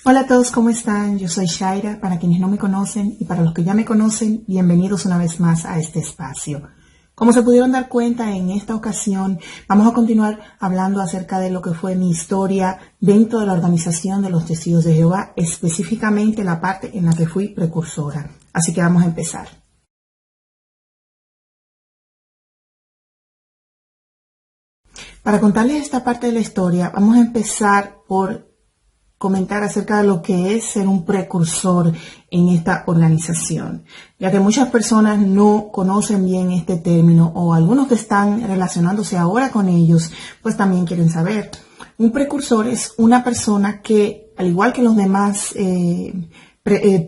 Hola a todos, ¿cómo están? Yo soy Shaira, para quienes no me conocen y para los que ya me conocen, bienvenidos una vez más a este espacio. Como se pudieron dar cuenta, en esta ocasión vamos a continuar hablando acerca de lo que fue mi historia dentro de la organización de los Testigos de Jehová, específicamente la parte en la que fui precursora. Así que vamos a empezar. Para contarles esta parte de la historia, vamos a empezar por comentar acerca de lo que es ser un precursor en esta organización, ya que muchas personas no conocen bien este término o algunos que están relacionándose ahora con ellos, pues también quieren saber. Un precursor es una persona que, al igual que los demás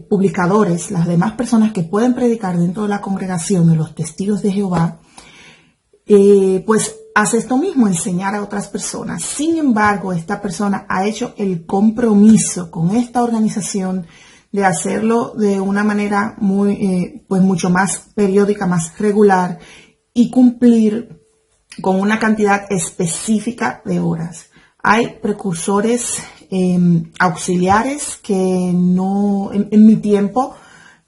publicadores, las demás personas que pueden predicar dentro de la congregación de los Testigos de Jehová, pues hace esto mismo, enseñar a otras personas. Sin embargo, esta persona ha hecho el compromiso con esta organización de hacerlo de una manera pues mucho más periódica, más regular y cumplir con una cantidad específica de horas. Hay precursores auxiliares que no, en mi tiempo,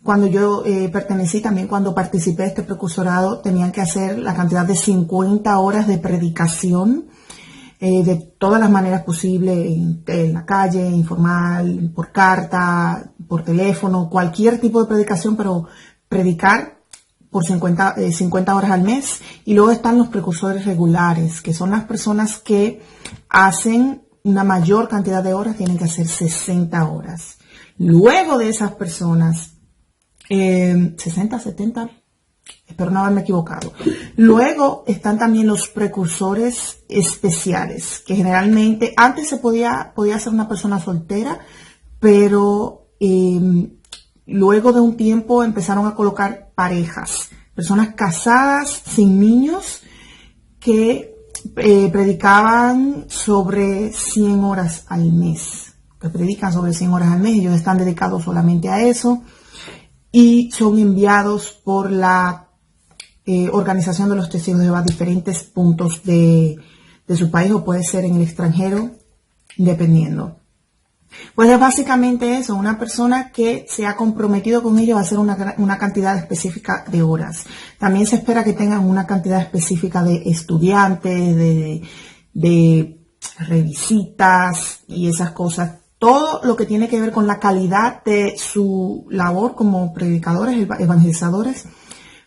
cuando yo pertenecí, también cuando participé de este precursorado, tenían que hacer la cantidad de 50 horas de predicación de todas las maneras posibles, en la calle, informal, por carta, por teléfono, cualquier tipo de predicación, pero predicar por 50 horas al mes. Y luego están los precursores regulares, que son las personas que hacen una mayor cantidad de horas, tienen que hacer 60 horas. Luego de esas personas, 60, 70, espero no haberme equivocado. Luego están también los precursores especiales, que generalmente antes se podía ser una persona soltera, pero luego de un tiempo empezaron a colocar parejas, personas casadas sin niños que predicaban sobre 100 horas al mes, que predican sobre 100 horas al mes. Ellos están dedicados solamente a eso y son enviados por la organización de los Testigos de Jehová a diferentes puntos de su país, o puede ser en el extranjero, dependiendo. Pues es básicamente eso, una persona que se ha comprometido con ellos a hacer una cantidad específica de horas. También se espera que tengan una cantidad específica de estudiantes, de revisitas y esas cosas. Todo lo que tiene que ver con la calidad de su labor como predicadores, evangelizadores,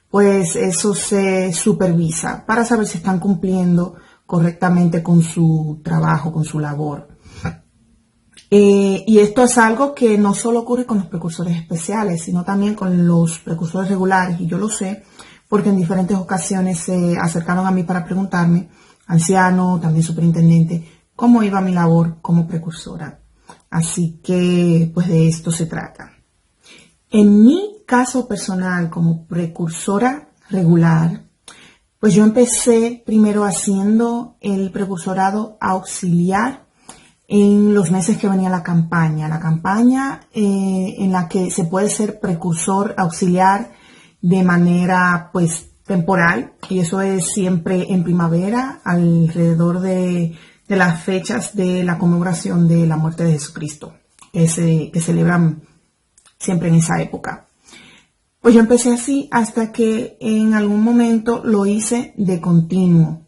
pues eso se supervisa para saber si están cumpliendo correctamente con su trabajo, con su labor. Y esto es algo que no solo ocurre con los precursores especiales, sino también con los precursores regulares. Y yo lo sé porque en diferentes ocasiones se acercaron a mí para preguntarme, anciano, también superintendente, cómo iba mi labor como precursora. Así que, pues de esto se trata. En mi caso personal, como precursora regular, pues yo empecé primero haciendo el precursorado auxiliar en los meses que venía la campaña. La campaña en la que se puede ser precursor auxiliar de manera, pues, temporal. Y eso es siempre en primavera, alrededor de las fechas de la conmemoración de la muerte de Jesucristo, que celebran siempre en esa época. Pues yo empecé así hasta que en algún momento lo hice de continuo.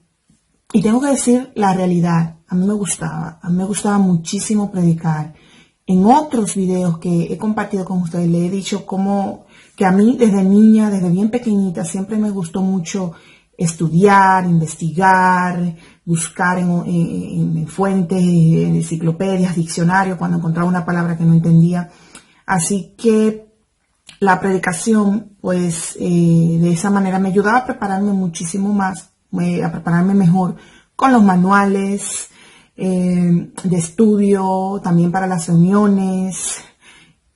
Y tengo que decir la realidad, a mí me gustaba muchísimo predicar. En otros videos que he compartido con ustedes le he dicho que a mí desde niña, desde bien pequeñita, siempre me gustó mucho estudiar, investigar, buscar en fuentes, en enciclopedias, diccionarios, cuando encontraba una palabra que no entendía. Así que la predicación, pues, de esa manera me ayudaba a prepararme muchísimo más, a prepararme mejor con los manuales de estudio, también para las reuniones.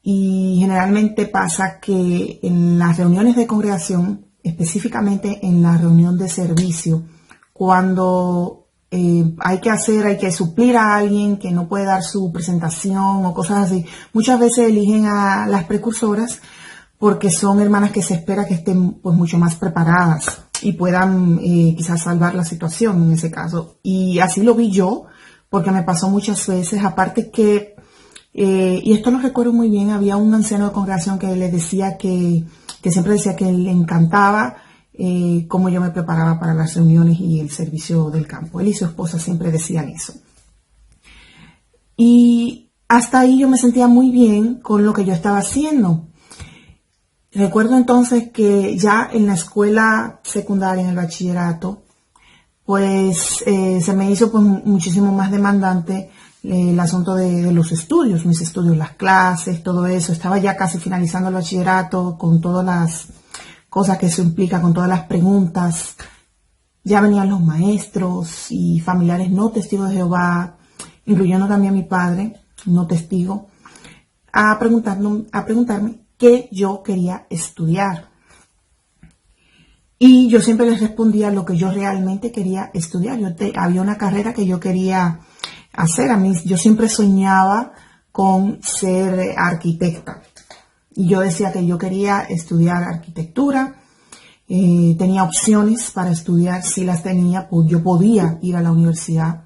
Y generalmente pasa que en las reuniones de congregación, específicamente en la reunión de servicio, cuando hay que suplir a alguien que no puede dar su presentación o cosas así, muchas veces eligen a las precursoras porque son hermanas que se espera que estén pues mucho más preparadas y puedan quizás salvar la situación en ese caso. Y así lo vi yo, porque me pasó muchas veces, aparte que Y esto lo recuerdo muy bien. Había un anciano de congregación que le decía que siempre decía que le encantaba cómo yo me preparaba para las reuniones y el servicio del campo. Él y su esposa siempre decían eso. Y hasta ahí yo me sentía muy bien con lo que yo estaba haciendo. Recuerdo entonces que ya en la escuela secundaria, en el bachillerato, pues se me hizo pues muchísimo más demandante el asunto de los estudios, mis estudios, las clases, todo eso. Estaba ya casi finalizando el bachillerato con todas las cosas que eso implica, con todas las preguntas. Ya venían los maestros y familiares no testigos de Jehová, incluyendo también a mi padre, no testigo, a preguntarme qué yo quería estudiar. Y yo siempre les respondía lo que yo realmente quería estudiar. Había una carrera que yo quería hacer. Yo siempre soñaba con ser arquitecta. Y yo decía que yo quería estudiar arquitectura. Tenía opciones para estudiar. Si las tenía, pues yo podía ir a la universidad.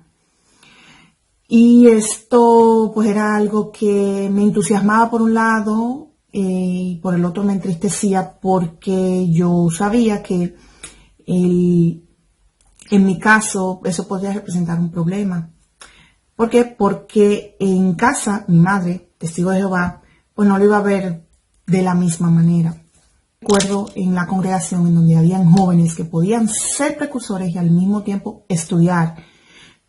Y esto pues era algo que me entusiasmaba por un lado y por el otro me entristecía porque yo sabía que en mi caso eso podría representar un problema. ¿Por qué? Porque en casa mi madre, testigo de Jehová, pues no lo iba a ver de la misma manera. Recuerdo en la congregación en donde habían jóvenes que podían ser precursores y al mismo tiempo estudiar,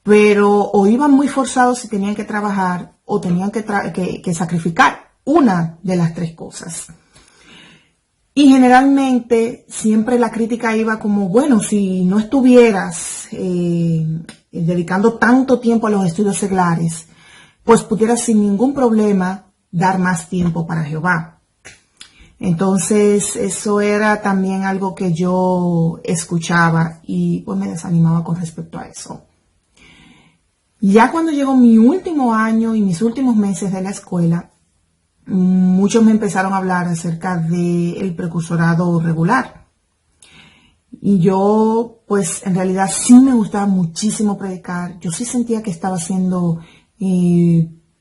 pero o iban muy forzados si tenían que trabajar o tenían que sacrificar una de las tres cosas. Y generalmente siempre la crítica iba como, bueno, si no estuvieras dedicando tanto tiempo a los estudios seglares, pues pudieras sin ningún problema dar más tiempo para Jehová. Entonces eso era también algo que yo escuchaba y pues me desanimaba con respecto a eso. Ya cuando llegó mi último año y mis últimos meses de la escuela, muchos me empezaron a hablar acerca del precursorado regular. Y yo, pues, en realidad sí me gustaba muchísimo predicar. Yo sí sentía que estaba haciendo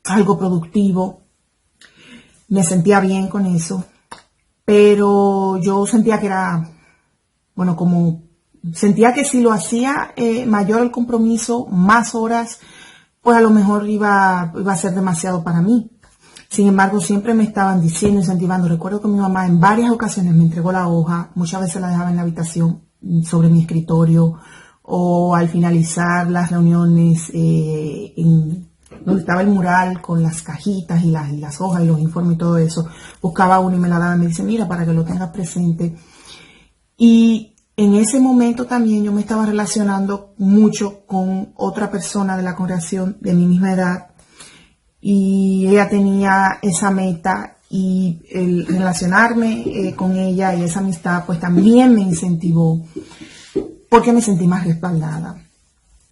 algo productivo. Me sentía bien con eso. Pero yo sentía que era, bueno, sentía que si lo hacía mayor el compromiso, más horas, pues a lo mejor iba a ser demasiado para mí. Sin embargo, siempre me estaban diciendo, incentivando. Recuerdo que mi mamá en varias ocasiones me entregó la hoja, muchas veces la dejaba en la habitación sobre mi escritorio o al finalizar las reuniones donde estaba el mural con las cajitas y las hojas y los informes y todo eso, buscaba uno y me la daba y me dice, mira, para que lo tengas presente. Y en ese momento también yo me estaba relacionando mucho con otra persona de la congregación de mi misma edad y ella tenía esa meta y el relacionarme con ella y esa amistad pues también me incentivó porque me sentí más respaldada.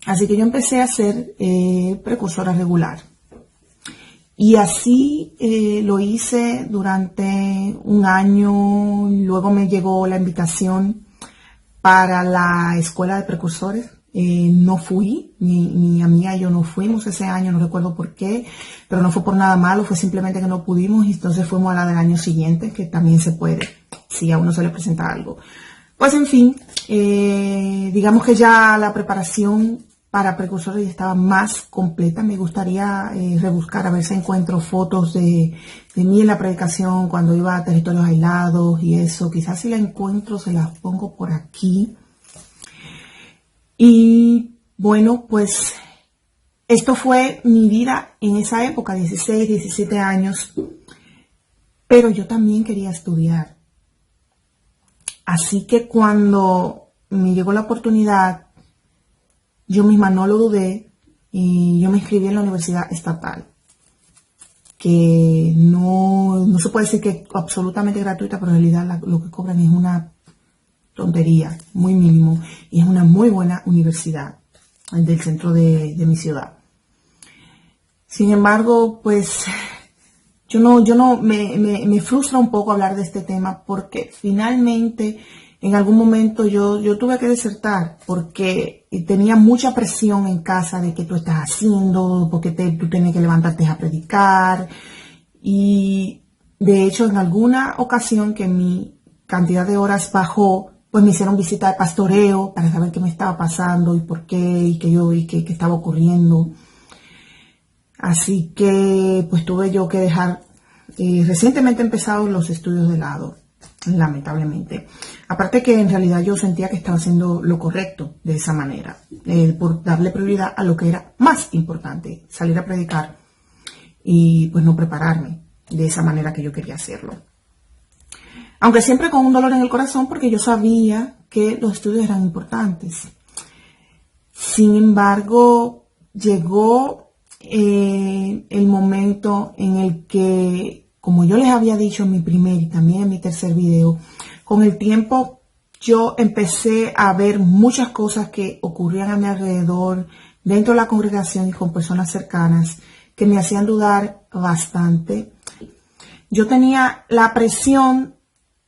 Así que yo empecé a ser precursora regular. Y así lo hice durante un año, luego me llegó la invitación para la escuela de precursores. No fui, mi amiga y yo no fuimos ese año, no recuerdo por qué, pero no fue por nada malo, fue simplemente que no pudimos y entonces fuimos a la del año siguiente, que también se puede, si a uno se le presenta algo. Pues en fin, digamos que ya la preparación para precursores estaba más completa. Me gustaría rebuscar a ver si encuentro fotos de mí en la predicación cuando iba a territorios aislados y eso. Quizás si la encuentro se las pongo por aquí. Y bueno, pues esto fue mi vida en esa época, 16, 17 años. Pero yo también quería estudiar. Así que cuando me llegó la oportunidad, yo misma no lo dudé y yo me inscribí en la universidad estatal, que no se puede decir que es absolutamente gratuita, pero en realidad lo que cobran es una tontería, muy mínimo, y es una muy buena universidad del centro de mi ciudad. Sin embargo, pues me frustra un poco hablar de este tema porque finalmente En algún momento yo tuve que desertar porque tenía mucha presión en casa de qué tú estás haciendo, porque tú tienes que levantarte a predicar. Y de hecho, en alguna ocasión que mi cantidad de horas bajó, pues me hicieron visita de pastoreo para saber qué me estaba pasando y por qué, y qué estaba ocurriendo. Así que pues tuve yo que dejar recientemente empezados los estudios de lado, lamentablemente. Aparte que en realidad yo sentía que estaba haciendo lo correcto de esa manera, por darle prioridad a lo que era más importante, salir a predicar y pues no prepararme de esa manera que yo quería hacerlo. Aunque siempre con un dolor en el corazón porque yo sabía que los estudios eran importantes. Sin embargo, llegó el momento en el que, como yo les había dicho en mi primer y también en mi tercer video, con el tiempo yo empecé a ver muchas cosas que ocurrían a mi alrededor, dentro de la congregación y con personas cercanas, que me hacían dudar bastante. Yo tenía la presión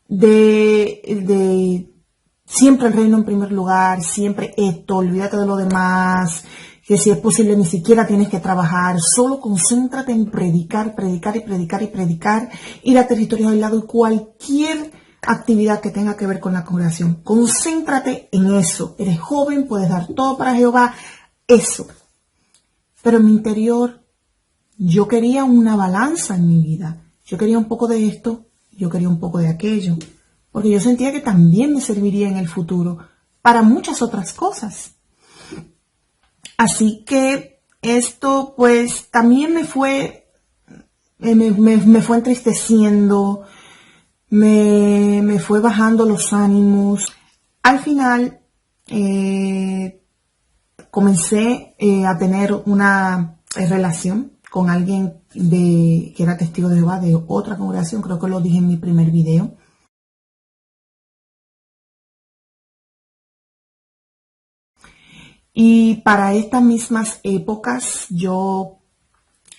de siempre el reino en primer lugar, siempre esto, olvídate de lo demás, que si es posible ni siquiera tienes que trabajar, solo concéntrate en predicar, predicar y predicar y predicar, ir a territorios aislados y cualquier actividad que tenga que ver con la congregación. Concéntrate en eso. Eres joven, puedes dar todo para Jehová, eso. Pero en mi interior yo quería una balanza en mi vida. Yo quería un poco de esto, yo quería un poco de aquello, porque yo sentía que también me serviría en el futuro para muchas otras cosas. Así que esto pues también me fue entristeciendo, me fue bajando los ánimos. Al final comencé a tener una relación con alguien que era testigo de Jehová de otra congregación, creo que lo dije en mi primer video. Y para estas mismas épocas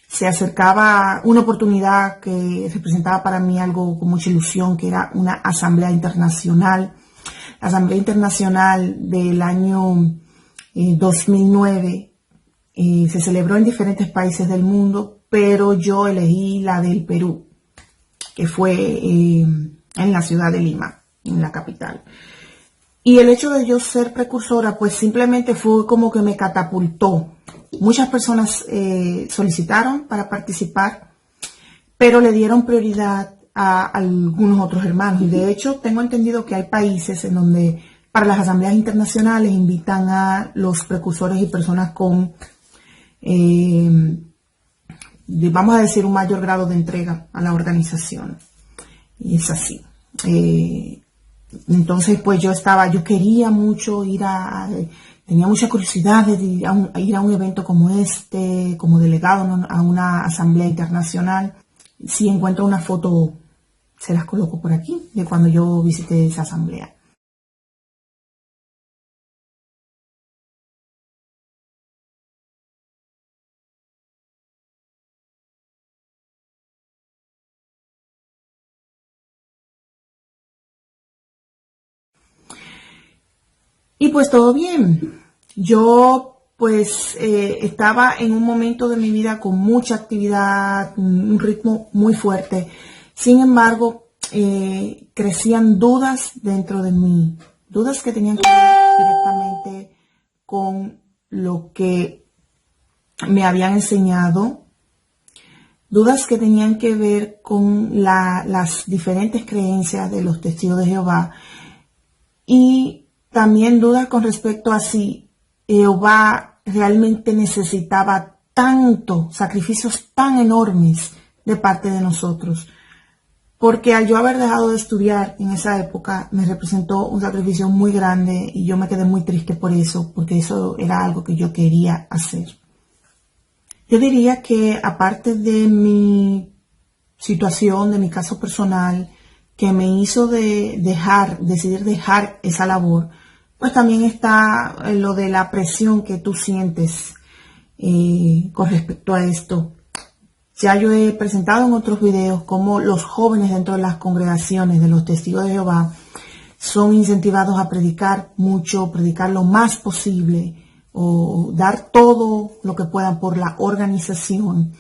se acercaba una oportunidad que representaba para mí algo con mucha ilusión, que era una asamblea internacional. La asamblea internacional del año 2009 se celebró en diferentes países del mundo, pero yo elegí la del Perú, que fue en la ciudad de Lima, en la capital. Y el hecho de yo ser precursora, pues simplemente fue como que me catapultó. Muchas personas solicitaron para participar, pero le dieron prioridad a algunos otros hermanos. Y de hecho, tengo entendido que hay países en donde para las asambleas internacionales invitan a los precursores y personas con, vamos a decir, un mayor grado de entrega a la organización. Y es así. Entonces, pues yo quería mucho tenía mucha curiosidad de ir a un evento como este, como delegado a una asamblea internacional. Si encuentro una foto, se las coloco por aquí, de cuando yo visité esa asamblea. Y pues todo bien. Yo pues estaba en un momento de mi vida con mucha actividad, un ritmo muy fuerte. Sin embargo, crecían dudas dentro de mí, dudas que tenían que ver directamente con lo que me habían enseñado, dudas que tenían que ver con las diferentes creencias de los testigos de Jehová y también dudas con respecto a si Jehová realmente necesitaba tanto, sacrificios tan enormes de parte de nosotros. Porque al yo haber dejado de estudiar en esa época me representó un sacrificio muy grande y yo me quedé muy triste por eso, porque eso era algo que yo quería hacer. Yo diría que aparte de mi situación, de mi caso personal, que me hizo decidir dejar esa labor, pues también está lo de la presión que tú sientes con respecto a esto. Ya yo he presentado en otros videos cómo los jóvenes dentro de las congregaciones de los testigos de Jehová son incentivados a predicar mucho, predicar lo más posible o dar todo lo que puedan por la organización,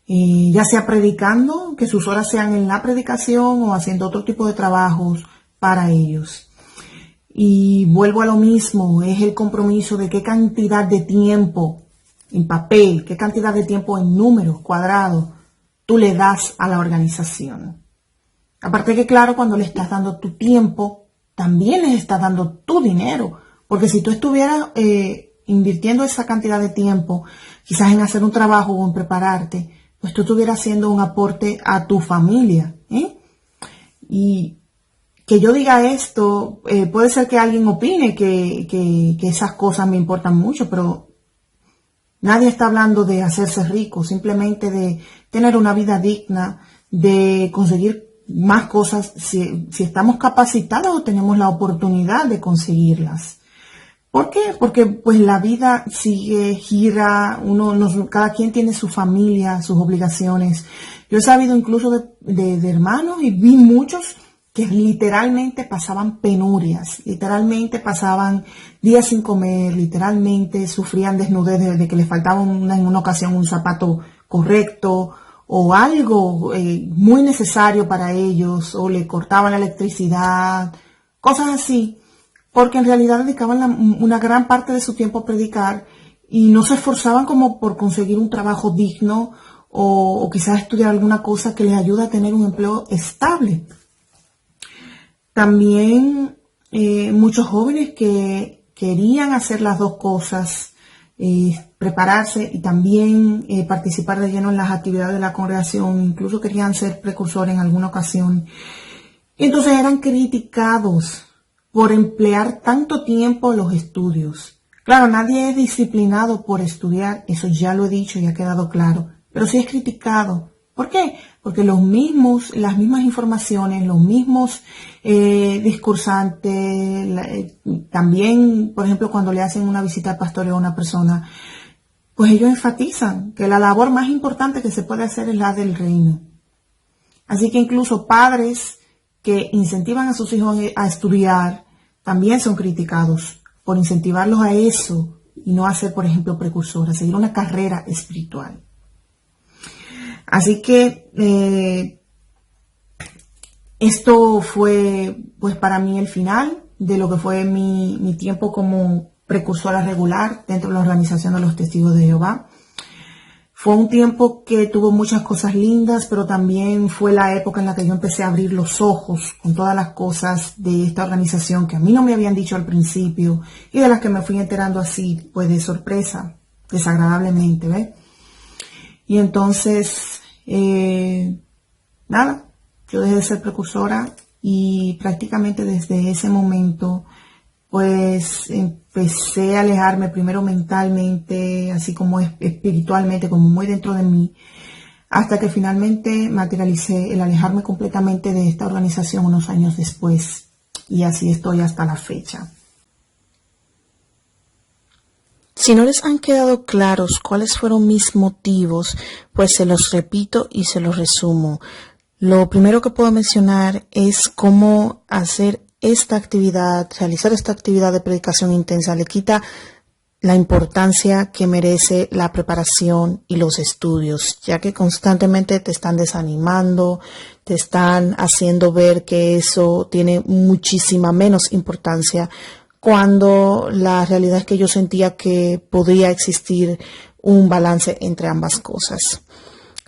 ya sea predicando, que sus horas sean en la predicación o haciendo otro tipo de trabajos para ellos. Y vuelvo a lo mismo, es el compromiso de qué cantidad de tiempo en papel, qué cantidad de tiempo en números cuadrados tú le das a la organización. Aparte que claro, cuando le estás dando tu tiempo, también les estás dando tu dinero, porque si tú estuvieras invirtiendo esa cantidad de tiempo, quizás en hacer un trabajo o en prepararte, pues tú estuvieras haciendo un aporte a tu familia. Y que yo diga esto, puede ser que alguien opine que esas cosas me importan mucho, pero nadie está hablando de hacerse rico, simplemente de tener una vida digna, de conseguir más cosas si estamos capacitados o tenemos la oportunidad de conseguirlas. ¿Por qué? Porque pues la vida sigue, gira, cada quien tiene su familia, sus obligaciones. Yo he sabido incluso de hermanos y vi muchos que literalmente pasaban penurias, literalmente pasaban días sin comer, literalmente sufrían desnudez de que les faltaba en una ocasión un zapato correcto o algo muy necesario para ellos, o le cortaban la electricidad, cosas así, porque en realidad dedicaban una gran parte de su tiempo a predicar y no se esforzaban como por conseguir un trabajo digno o quizás estudiar alguna cosa que les ayude a tener un empleo estable. También muchos jóvenes que querían hacer las dos cosas, prepararse y también participar de lleno en las actividades de la congregación, incluso querían ser precursores en alguna ocasión. Y entonces eran criticados por emplear tanto tiempo en los estudios. Claro, nadie es disciplinado por estudiar, eso ya lo he dicho y ha quedado claro, pero sí es criticado. ¿Por qué? Porque las mismas informaciones, los mismos discursantes, también, por ejemplo, cuando le hacen una visita al pastoreo a una persona, pues ellos enfatizan que la labor más importante que se puede hacer es la del reino. Así que incluso padres que incentivan a sus hijos a estudiar también son criticados por incentivarlos a eso y no a ser, por ejemplo, precursores, a seguir una carrera espiritual. Así que esto fue pues para mí el final de lo que fue mi tiempo como precursora regular dentro de la organización de los Testigos de Jehová. Fue un tiempo que tuvo muchas cosas lindas, pero también fue la época en la que yo empecé a abrir los ojos con todas las cosas de esta organización que a mí no me habían dicho al principio y de las que me fui enterando así, pues de sorpresa, desagradablemente, ¿ves? Y entonces, nada, yo dejé de ser precursora y prácticamente desde ese momento pues empecé a alejarme primero mentalmente, así como espiritualmente, como muy dentro de mí, hasta que finalmente materialicé el alejarme completamente de esta organización unos años después. Y así estoy hasta la fecha. Si no les han quedado claros cuáles fueron mis motivos, pues se los repito y se los resumo. Lo primero que puedo mencionar es cómo realizar esta actividad de predicación intensa le quita la importancia que merece la preparación y los estudios, ya que constantemente te están desanimando, te están haciendo ver que eso tiene muchísima menos importancia, cuando la realidad es que yo sentía que podía existir un balance entre ambas cosas.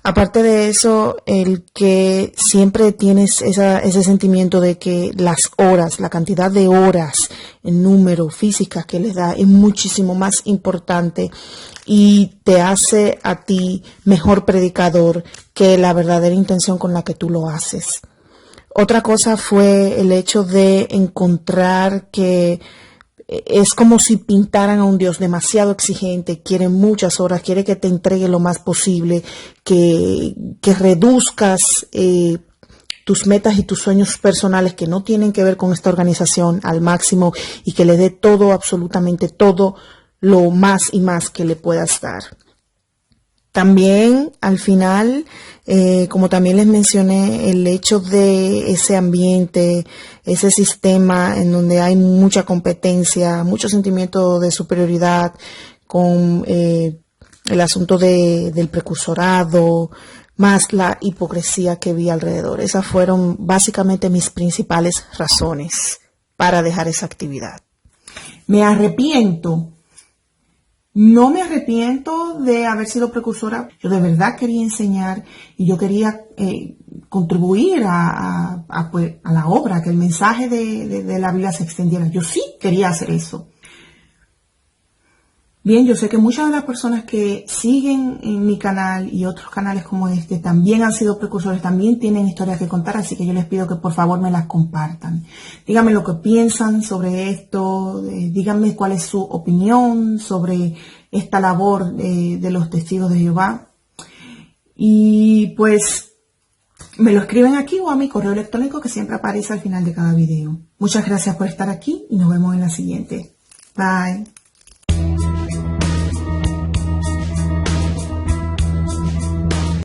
Aparte de eso, el que siempre tienes ese sentimiento de que las horas, la cantidad de horas en número físicas que les da es muchísimo más importante y te hace a ti mejor predicador que la verdadera intención con la que tú lo haces. Otra cosa fue el hecho de encontrar que es como si pintaran a un Dios demasiado exigente, quiere muchas horas, quiere que te entregue lo más posible, que reduzcas tus metas y tus sueños personales que no tienen que ver con esta organización al máximo y que le dé todo, absolutamente todo, lo más y más que le puedas dar. También al final, como también les mencioné, el hecho de ese ambiente, ese sistema en donde hay mucha competencia, mucho sentimiento de superioridad con el asunto del precursorado, más la hipocresía que vi alrededor. Esas fueron básicamente mis principales razones para dejar esa actividad. Me arrepiento. No me arrepiento de haber sido precursora. Yo de verdad quería enseñar y yo quería contribuir a la obra, que el mensaje de la Biblia se extendiera. Yo sí quería hacer eso. Bien, yo sé que muchas de las personas que siguen en mi canal y otros canales como este también han sido precursores, también tienen historias que contar, así que yo les pido que por favor me las compartan. Díganme lo que piensan sobre esto, díganme cuál es su opinión sobre esta labor de los testigos de Jehová. Y pues me lo escriben aquí o a mi correo electrónico que siempre aparece al final de cada video. Muchas gracias por estar aquí y nos vemos en la siguiente. Bye.